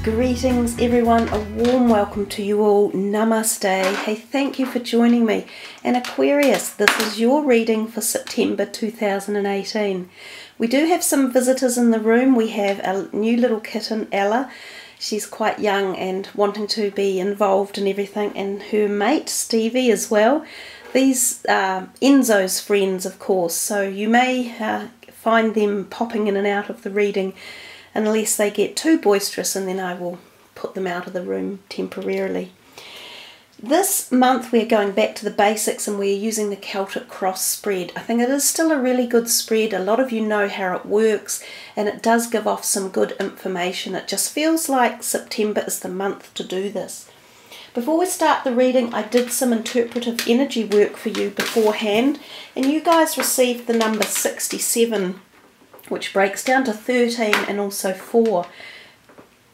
Greetings everyone, a warm welcome to you all. Namaste. Hey, thank you for joining me. And Aquarius, this is your reading for September 2018. We do have some visitors in the room. We have a new little kitten, Ella. She's quite young and wanting to be involved in everything, and her mate, Stevie, as well. These are Enzo's friends, of course, so you may find them popping in and out of the reading unless they get too boisterous, and then I will put them out of the room temporarily. This month we're going back to the basics and we're using the Celtic Cross spread. I think it is still a really good spread. A lot of you know how it works and it does give off some good information. It just feels like September is the month to do this. Before we start the reading, I did some interpretive energy work for you beforehand, and you guys received the number 67, which breaks down to 13 and also 4.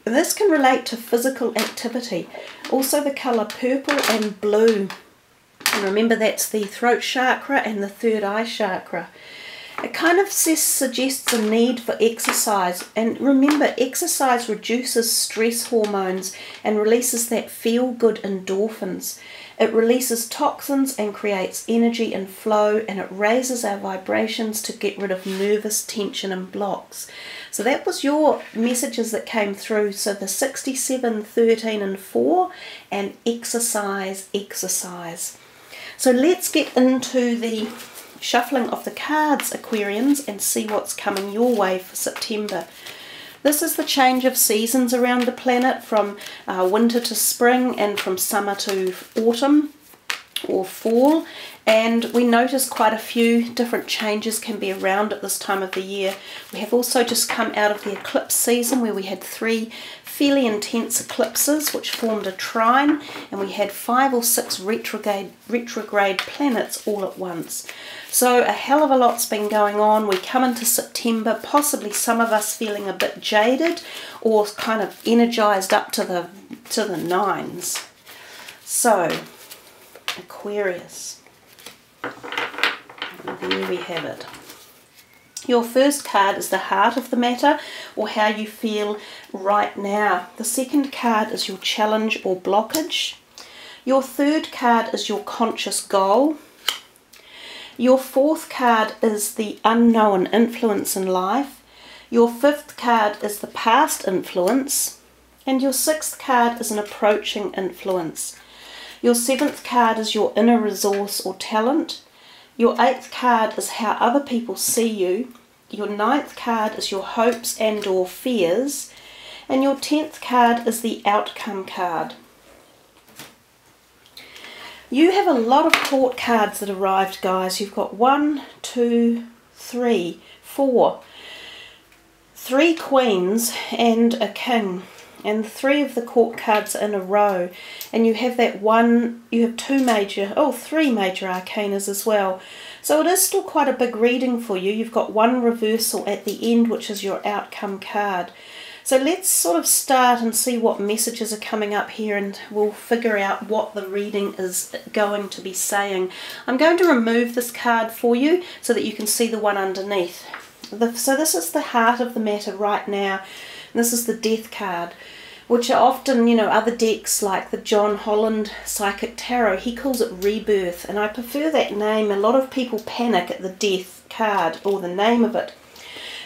And this can relate to physical activity. Also the colour purple and blue. And remember, that's the throat chakra and the third eye chakra. It kind of suggests a need for exercise. And remember, exercise reduces stress hormones and releases that feel-good endorphins. It releases toxins and creates energy and flow, and it raises our vibrations to get rid of nervous tension and blocks. So that was your messages that came through. So the 67, 13 and 4, and exercise, exercise. So let's get into the shuffling of the cards, Aquarians, and see what's coming your way for September. This is the change of seasons around the planet, from winter to spring and from summer to autumn or fall, and we notice quite a few different changes can be around at this time of the year. We have also just come out of the eclipse season where we had 3 fairly intense eclipses which formed a trine, and we had 5 or 6 retrograde planets all at once. So a hell of a lot's been going on. We come into September, possibly some of us feeling a bit jaded or kind of energized up to the nines. So Aquarius, and there we have it. Your first card is the heart of the matter, or how you feel right now. The second card is your challenge or blockage. Your third card is your conscious goal. Your fourth card is the unknown influence in life. Your fifth card is the past influence. And your sixth card is an approaching influence. Your seventh card is your inner resource or talent. Your eighth card is how other people see you. Your ninth card is your hopes and or fears. And your 10th card is the outcome card. You have a lot of court cards that arrived, guys. You've got 1, 2, 3, 4. 3 queens and a king. And 3 of the court cards are in a row. And you have that one, you have 3 major arcanas as well. So it is still quite a big reading for you. You've got 1 reversal at the end, which is your outcome card. So let's sort of start and see what messages are coming up here, and we'll figure out what the reading is going to be saying. I'm going to remove this card for you so that you can see the one underneath. So this is the heart of the matter right now. And this is the death card, which are often, you know, other decks like the John Holland Psychic Tarot, he calls it rebirth, and I prefer that name. A lot of people panic at the death card or the name of it.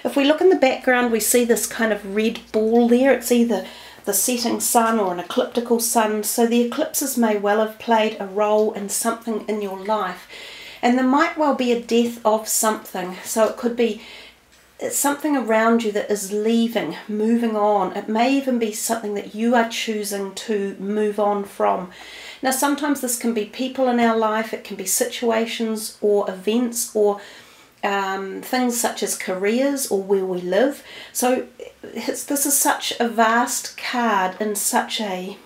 If we look in the background, we see this kind of red ball there. It's either the setting sun or an ecliptical sun. So the eclipses may well have played a role in something in your life. And there might well be a death of something. So it could be something around you that is leaving, moving on. It may even be something that you are choosing to move on from. Now, sometimes this can be people in our life. It can be situations or events or things such as careers or where we live. So this is such a vast card in such a,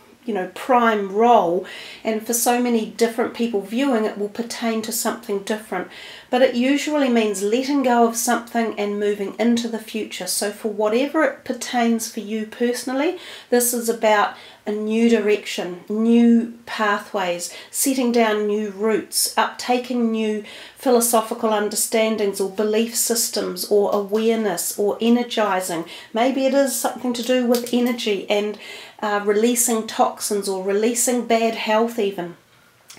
prime role, and for so many different people viewing it will pertain to something different. But it usually means letting go of something and moving into the future. So for whatever it pertains for you personally, this is about a new direction, new pathways, setting down new roots, uptaking new philosophical understandings or belief systems or awareness or energizing. Maybe it is something to do with energy and releasing toxins or releasing bad health even.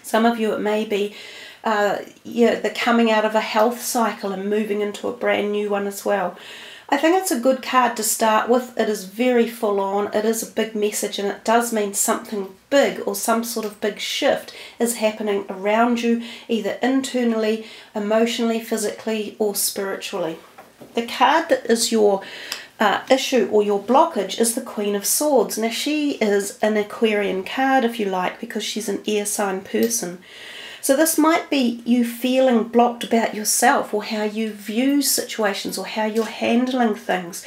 Some of you it may be the coming out of a health cycle and moving into a brand new one as well. I think it's a good card to start with. It is very full on, it is a big message, and it does mean something big or some sort of big shift is happening around you, either internally, emotionally, physically or spiritually. The card that is your issue or your blockage is the Queen of Swords. Now she is an Aquarian card, if you like, because she's an air sign person. So this might be you feeling blocked about yourself or how you view situations or how you're handling things.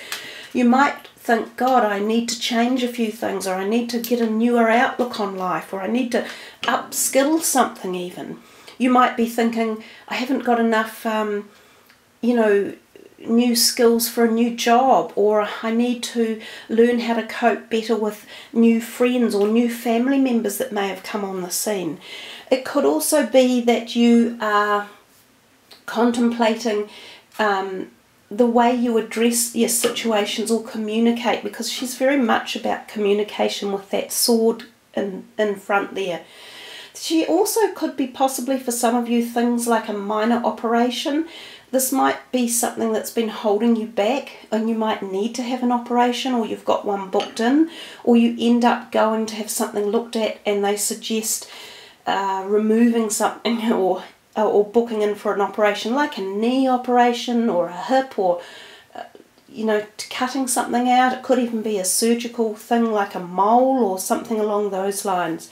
You might think, God, I need to change a few things, or I need to get a newer outlook on life, or I need to upskill something even. You might be thinking, I haven't got enough, new skills for a new job, or I need to learn how to cope better with new friends or new family members that may have come on the scene. It could also be that you are contemplating the way you address your situations or communicate, because she's very much about communication with that sword in front there. She also could be possibly for some of you things like a minor operation. This might be something that's been holding you back, and you might need to have an operation, or you've got one booked in, or you end up going to have something looked at and they suggest removing something or booking in for an operation like a knee operation or a hip, or cutting something out. It could even be a surgical thing like a mole or something along those lines.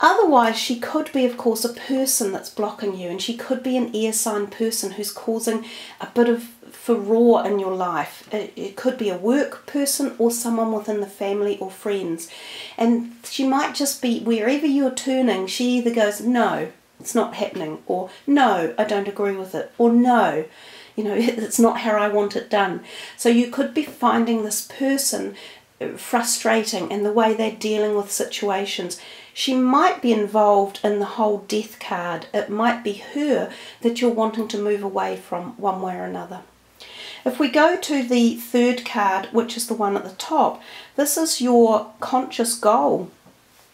Otherwise, she could be, of course, a person that's blocking you, and she could be an air sign person who's causing a bit of furore in your life. It could be a work person or someone within the family or friends. And she might just be, wherever you're turning, she either goes, no, it's not happening, or no, I don't agree with it, or no, it's not how I want it done. So you could be finding this person frustrating in the way they're dealing with situations. She might be involved in the whole death card. It might be her that you're wanting to move away from one way or another. If we go to the third card, which is the one at the top, this is your conscious goal,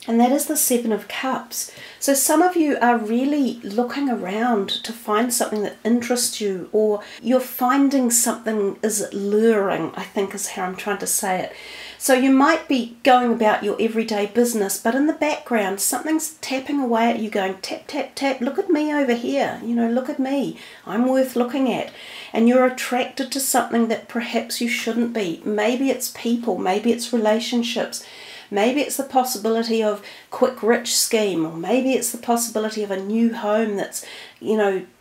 and that is the Seven of Cups. So some of you are really looking around to find something that interests you, or you're finding something is luring, I think is how I'm trying to say it. So you might be going about your everyday business, but in the background something's tapping away at you, going tap, tap, tap, look at me over here, look at me, I'm worth looking at. And you're attracted to something that perhaps you shouldn't be. Maybe it's people, maybe it's relationships, maybe it's the possibility of quick rich scheme, or maybe it's the possibility of a new home that's,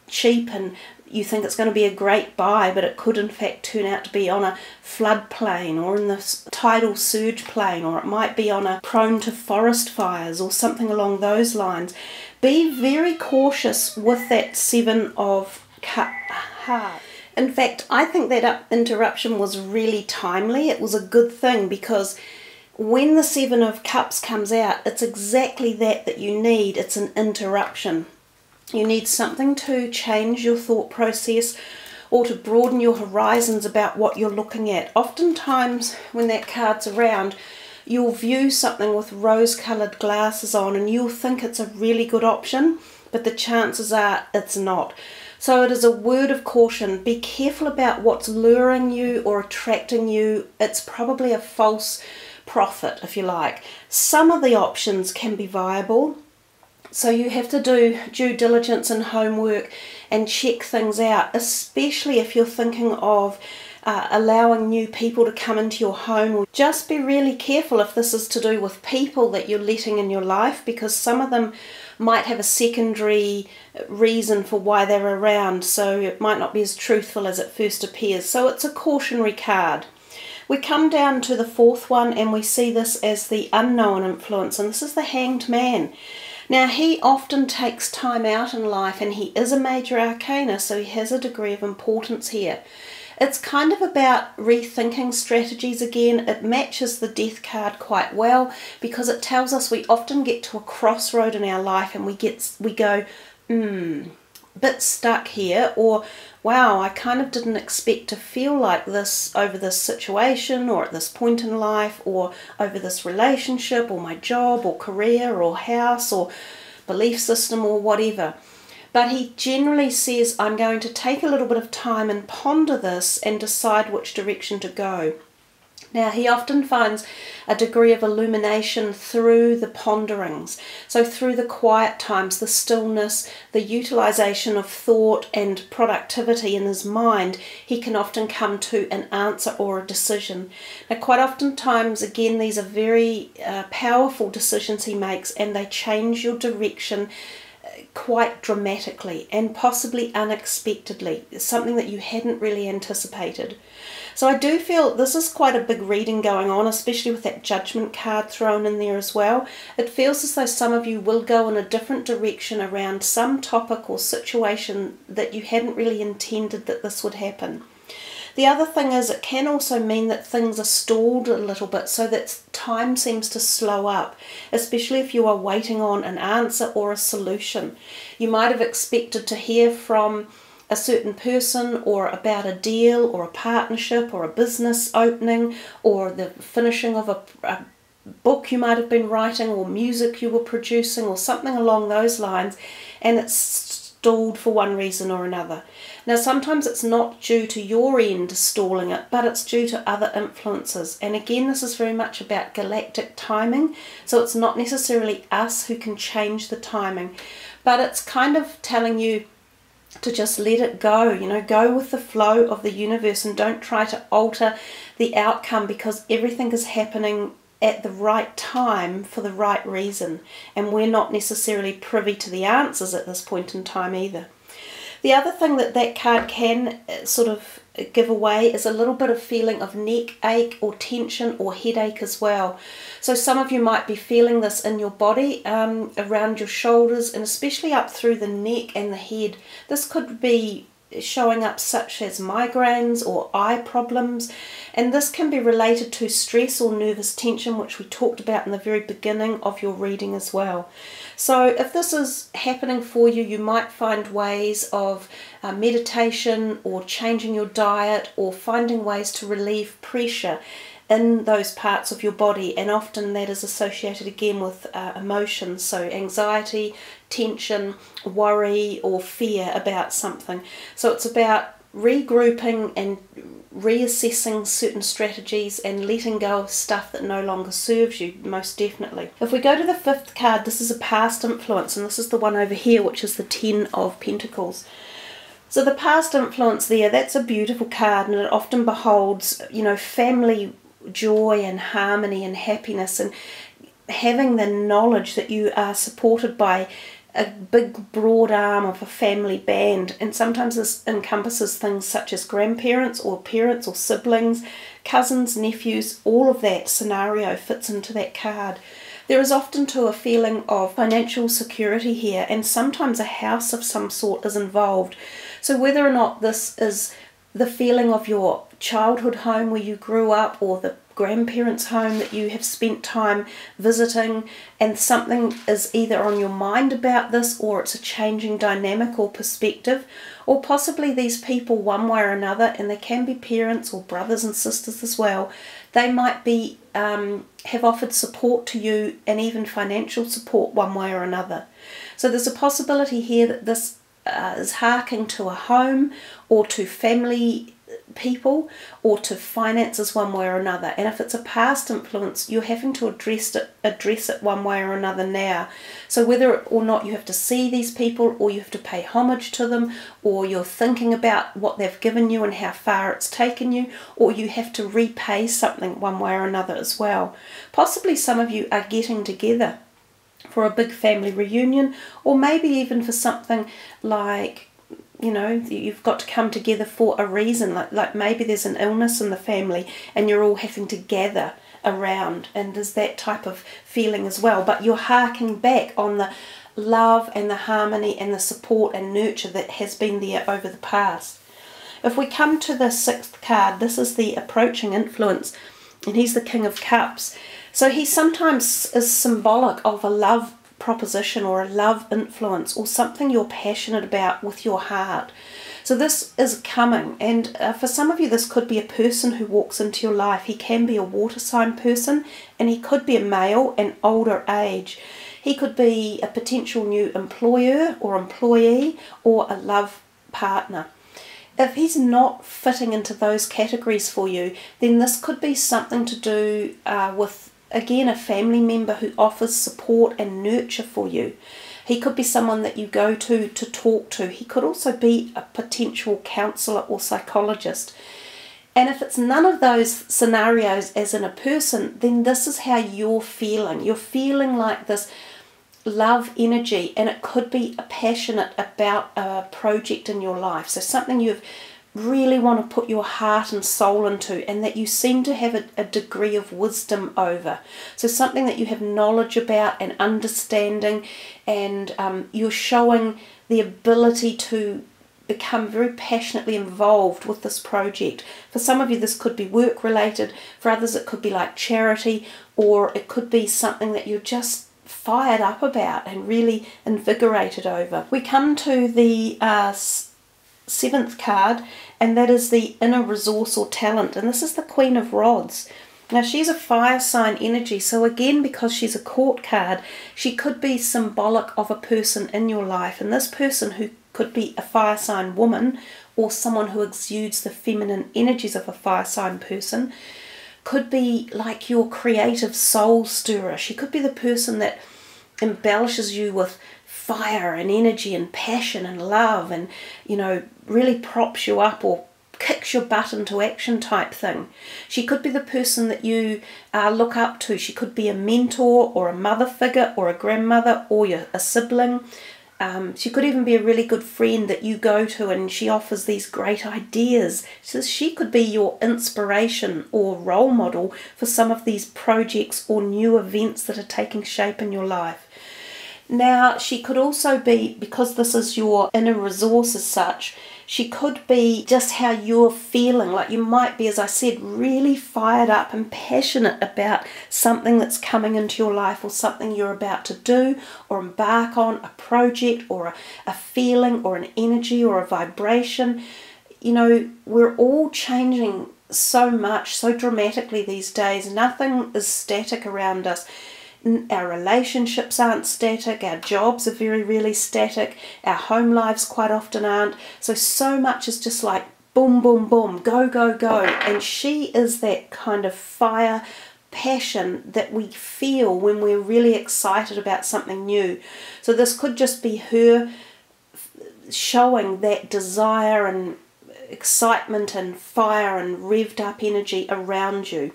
cheap, and you think it's going to be a great buy, but it could in fact turn out to be on a floodplain or in the tidal surge plain, or it might be on a prone to forest fires or something along those lines. Be very cautious with that Seven of Cups. In fact, I think that interruption was really timely. It was a good thing, because when the Seven of Cups comes out, it's exactly that you need. It's an interruption. You need something to change your thought process or to broaden your horizons about what you're looking at. Oftentimes when that card's around, you'll view something with rose-coloured glasses on and you'll think it's a really good option, but the chances are it's not. So it is a word of caution. Be careful about what's luring you or attracting you. It's probably a false prophet, if you like. Some of the options can be viable, so you have to do due diligence and homework and check things out, especially if you're thinking of allowing new people to come into your home. Just be really careful if this is to do with people that you're letting in your life, because some of them might have a secondary reason for why they're around, so it might not be as truthful as it first appears. So it's a cautionary card. We come down to the fourth one and we see this as the unknown influence, and this is the Hanged Man. Now, he often takes time out in life, and he is a major arcana, so he has a degree of importance here. It's kind of about rethinking strategies again. It matches the Death card quite well because it tells us we often get to a crossroad in our life and we go, bit stuck here, or wow, I kind of didn't expect to feel like this over this situation or at this point in life or over this relationship or my job or career or house or belief system or whatever. But he generally says, I'm going to take a little bit of time and ponder this and decide which direction to go. Now, he often finds a degree of illumination through the ponderings. So through the quiet times, the stillness, the utilization of thought and productivity in his mind, he can often come to an answer or a decision. Now, quite often times, again, these are very powerful decisions he makes, and they change your direction quite dramatically and possibly unexpectedly. It's something that you hadn't really anticipated. So I do feel this is quite a big reading going on, especially with that Judgment card thrown in there as well. It feels as though some of you will go in a different direction around some topic or situation that you hadn't really intended that this would happen. The other thing is it can also mean that things are stalled a little bit, so that time seems to slow up, especially if you are waiting on an answer or a solution. You might have expected to hear from a certain person or about a deal or a partnership or a business opening or the finishing of a book you might have been writing or music you were producing or something along those lines, and it's stalled for one reason or another. Now, sometimes it's not due to your end stalling it, but it's due to other influences. And again, this is very much about galactic timing, so it's not necessarily us who can change the timing, but it's kind of telling you to just let it go, go with the flow of the universe and don't try to alter the outcome, because everything is happening at the right time for the right reason, and we're not necessarily privy to the answers at this point in time either. The other thing that card can sort of give away is a little bit of feeling of neck ache or tension or headache as well. So some of you might be feeling this in your body, around your shoulders, and especially up through the neck and the head. This could be showing up such as migraines or eye problems, and this can be related to stress or nervous tension, which we talked about in the very beginning of your reading as well. So if this is happening for you, you might find ways of meditation or changing your diet or finding ways to relieve pressure in those parts of your body, and often that is associated again with emotions, so anxiety, tension, worry or fear about something. So it's about regrouping and reassessing certain strategies and letting go of stuff that no longer serves you, most definitely. If we go to the fifth card, this is a past influence, and this is the one over here, which is the 10 of Pentacles. So the past influence there, that's a beautiful card, and it often beholds, family joy and harmony and happiness, and having the knowledge that you are supported by a big broad arm of a family band. And sometimes this encompasses things such as grandparents or parents or siblings, cousins, nephews. All of that scenario fits into that card. There is often too a feeling of financial security here, and sometimes a house of some sort is involved. So whether or not this is the feeling of your childhood home where you grew up, or the grandparents' home that you have spent time visiting, and something is either on your mind about this, or it's a changing dynamic or perspective, or possibly these people one way or another, and they can be parents or brothers and sisters as well, they might be have offered support to you, and even financial support one way or another. So there's a possibility here that this is harking to a home or to family people or to finances one way or another. And if it's a past influence, you're having to address it one way or another now. So whether or not you have to see these people, or you have to pay homage to them, or you're thinking about what they've given you and how far it's taken you, or you have to repay something one way or another as well. Possibly some of you are getting together for a big family reunion, or maybe even for something like you know, you've got to come together for a reason. Like maybe there's an illness in the family and you're all having to gather around, and there's that type of feeling as well. But you're harking back on the love and the harmony and the support and nurture that has been there over the past. If we come to the 6th card, this is the approaching influence, and he's the King of Cups. So he sometimes is symbolic of a love proposition or a love influence or something you're passionate about with your heart. So this is coming, and for some of you this could be a person who walks into your life. He can be a water sign person, and he could be a male and older age. He could be a potential new employer or employee or a love partner. If he's not fitting into those categories for you, then this could be something to do with, again, a family member who offers support and nurture for you. He could be someone that you go to talk to. He could also be a potential counsellor or psychologist. And if it's none of those scenarios as in a person, then this is how you're feeling. You're feeling like this love energy, and it could be passionate about a project in your life. So something you've really want to put your heart and soul into, and that you seem to have a degree of wisdom over. So something that you have knowledge about and understanding, and you're showing the ability to become very passionately involved with this project. For some of you this could be work related, for others it could be like charity, or it could be something that you're just fired up about and really invigorated over. We come to the 7th card, and that is the inner resource or talent, and this is the Queen of Rods. Now she's a fire sign energy, so again, because she's a court card, she could be symbolic of a person in your life, and this person, who could be a fire sign woman or someone who exudes the feminine energies of a fire sign person, could be like your creative soul stirrer. She could be the person that embellishes you with fire and energy and passion and love, and, you know, really props you up or kicks your butt into action type thing. She could be the person that you look up to. She could be a mentor or a mother figure or a grandmother or a sibling. She could even be a really good friend that you go to, and she offers these great ideas. So she could be your inspiration or role model for some of these projects or new events that are taking shape in your life. Now, she could also be, because this is your inner resource as such, she could be just how you're feeling. Like you might be, as I said, really fired up and passionate about something that's coming into your life, or something you're about to do or embark on, a project or a feeling or an energy or a vibration. You know, we're all changing so much, so dramatically these days. Nothing is static around us. Our relationships aren't static, our jobs are very rarely static, our home lives quite often aren't. So much is just like boom, boom, boom, go, go, go. And she is that kind of fire, passion that we feel when we're really excited about something new. So this could just be her showing that desire and excitement and fire and revved up energy around you.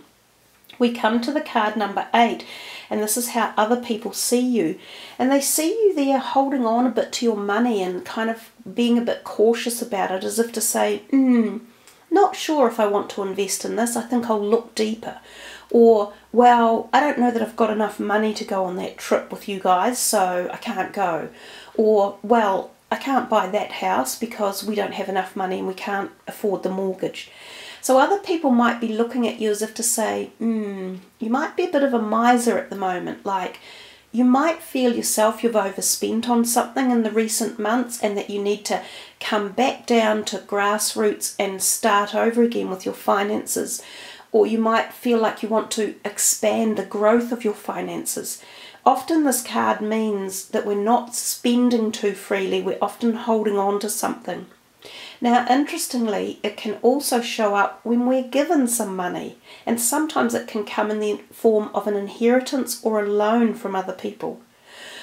We come to the card number 8, and this is how other people see you. And they see you there holding on a bit to your money and kind of being a bit cautious about it, as if to say, not sure if I want to invest in this, I think I'll look deeper. Or, well, I don't know that I've got enough money to go on that trip with you guys, so I can't go. Or, well, I can't buy that house because we don't have enough money and we can't afford the mortgage. So other people might be looking at you as if to say, you might be a bit of a miser at the moment. Like, you might feel yourself you've overspent on something in the recent months, and that you need to come back down to grassroots and start over again with your finances. Or you might feel like you want to expand the growth of your finances. Often this card means that we're not spending too freely, we're often holding on to something. Now, interestingly, it can also show up when we're given some money, and sometimes it can come in the form of an inheritance or a loan from other people.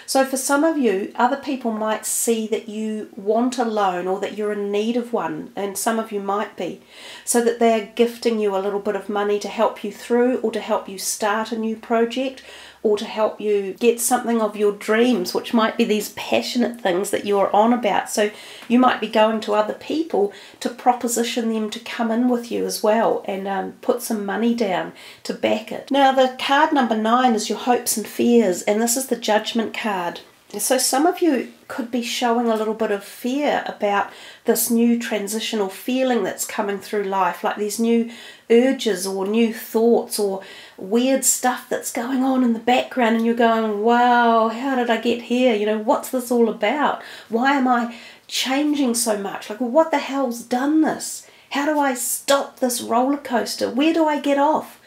So for some of you, other people might see that you want a loan or that you're in need of one, and some of you might be, so that they're gifting you a little bit of money to help you through or to help you start a new project, or to help you get something of your dreams, which might be these passionate things that you're on about. So you might be going to other people to proposition them to come in with you as well, and put some money down to back it. Now the card number 9 is your hopes and fears, and this is the Judgment card. So some of you could be showing a little bit of fear about this new transitional feeling that's coming through life, like these new urges or new thoughts or weird stuff that's going on in the background, and you're going, wow, how did I get here? You know, what's this all about? Why am I changing so much? Like, what the hell's done this? How do I stop this roller coaster? Where do I get off?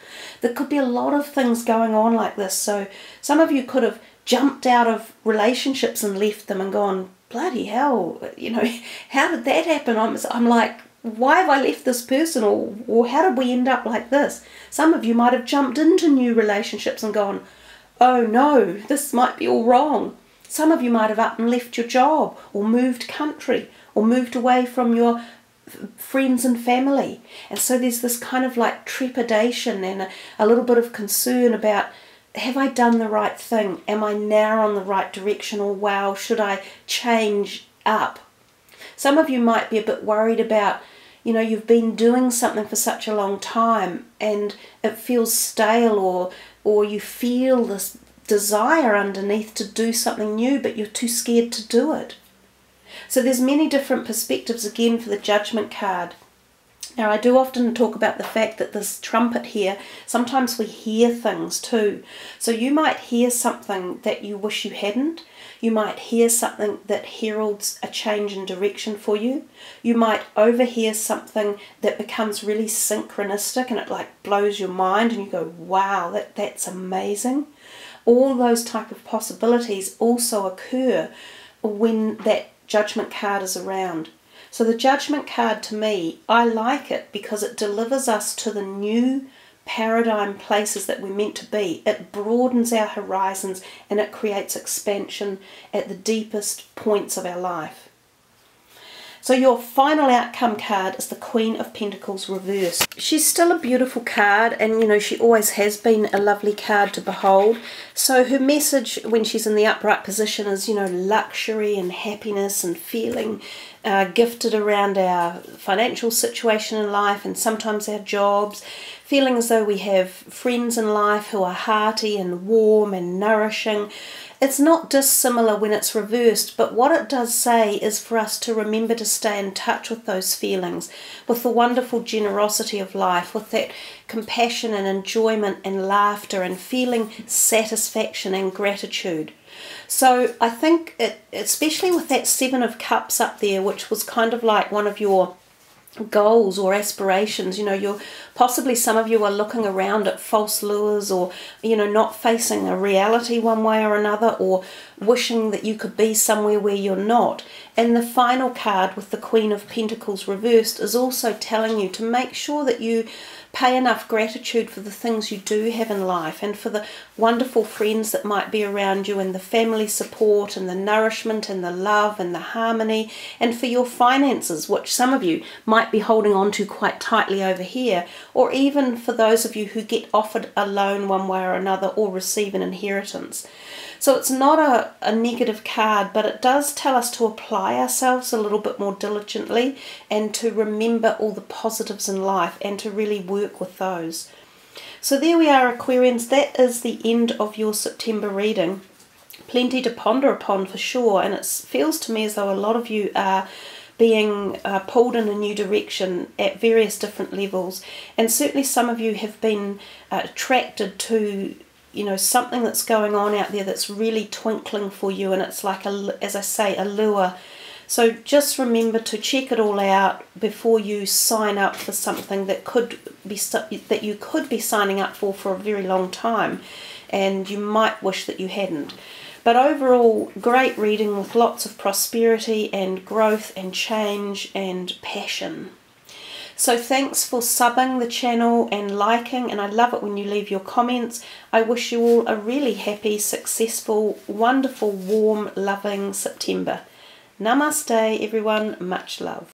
There could be a lot of things going on like this. So some of you could have jumped out of relationships and left them and gone, bloody hell, you know, how did that happen? I'm like, why have I left this person, or how did we end up like this? Some of you might have jumped into new relationships and gone, oh no, this might be all wrong. Some of you might have up and left your job, or moved country, or moved away from your friends and family. And so there's this kind of like trepidation and a little bit of concern about, have I done the right thing? Am I now on the right direction? Or wow, should I change up? Some of you might be a bit worried about, you know, you've been doing something for such a long time and it feels stale, or you feel this desire underneath to do something new, but you're too scared to do it. So there's many different perspectives again for the Judgment card. Now, I do often talk about the fact that this trumpet here, sometimes we hear things too. So you might hear something that you wish you hadn't. You might hear something that heralds a change in direction for you. You might overhear something that becomes really synchronistic and it like blows your mind and you go, wow, that's amazing. All those type of possibilities also occur when that Judgment card is around. So the Judgment card, to me, I like it because it delivers us to the new paradigm places that we're meant to be. It broadens our horizons and it creates expansion at the deepest points of our life. So your final outcome card is the Queen of Pentacles reversed. She's still a beautiful card, and you know, she always has been a lovely card to behold. So her message when she's in the upright position is, you know, luxury and happiness and feeling gifted around our financial situation in life and sometimes our jobs, feeling as though we have friends in life who are hearty and warm and nourishing. It's not dissimilar when it's reversed, but what it does say is for us to remember to stay in touch with those feelings, with the wonderful generosity of life, with that compassion and enjoyment and laughter and feeling satisfaction and gratitude. So I think, especially with that 7 of Cups up there, which was kind of like one of your goals or aspirations, you know, you're possibly, some of you are looking around at false lures, or you know, not facing a reality one way or another, or wishing that you could be somewhere where you're not. And the final card with the Queen of Pentacles reversed is also telling you to make sure that you pay enough gratitude for the things you do have in life, and for the wonderful friends that might be around you, and the family support and the nourishment and the love and the harmony, and for your finances, which some of you might be holding on to quite tightly over here, or even for those of you who get offered a loan one way or another or receive an inheritance. So it's not a negative card, but it does tell us to apply ourselves a little bit more diligently and to remember all the positives in life and to really work with those. So there we are, Aquarians. That is the end of your September reading. Plenty to ponder upon for sure, and it feels to me as though a lot of you are being pulled in a new direction at various different levels, and certainly some of you have been attracted to, you know, something that's going on out there that's really twinkling for you, and it's like, as I say, a lure. So just remember to check it all out before you sign up for something that you could be signing up for a very long time, and you might wish that you hadn't. But overall, great reading with lots of prosperity and growth and change and passion. So thanks for subbing the channel and liking, and I love it when you leave your comments. I wish you all a really happy, successful, wonderful, warm, loving September. Namaste everyone, much love.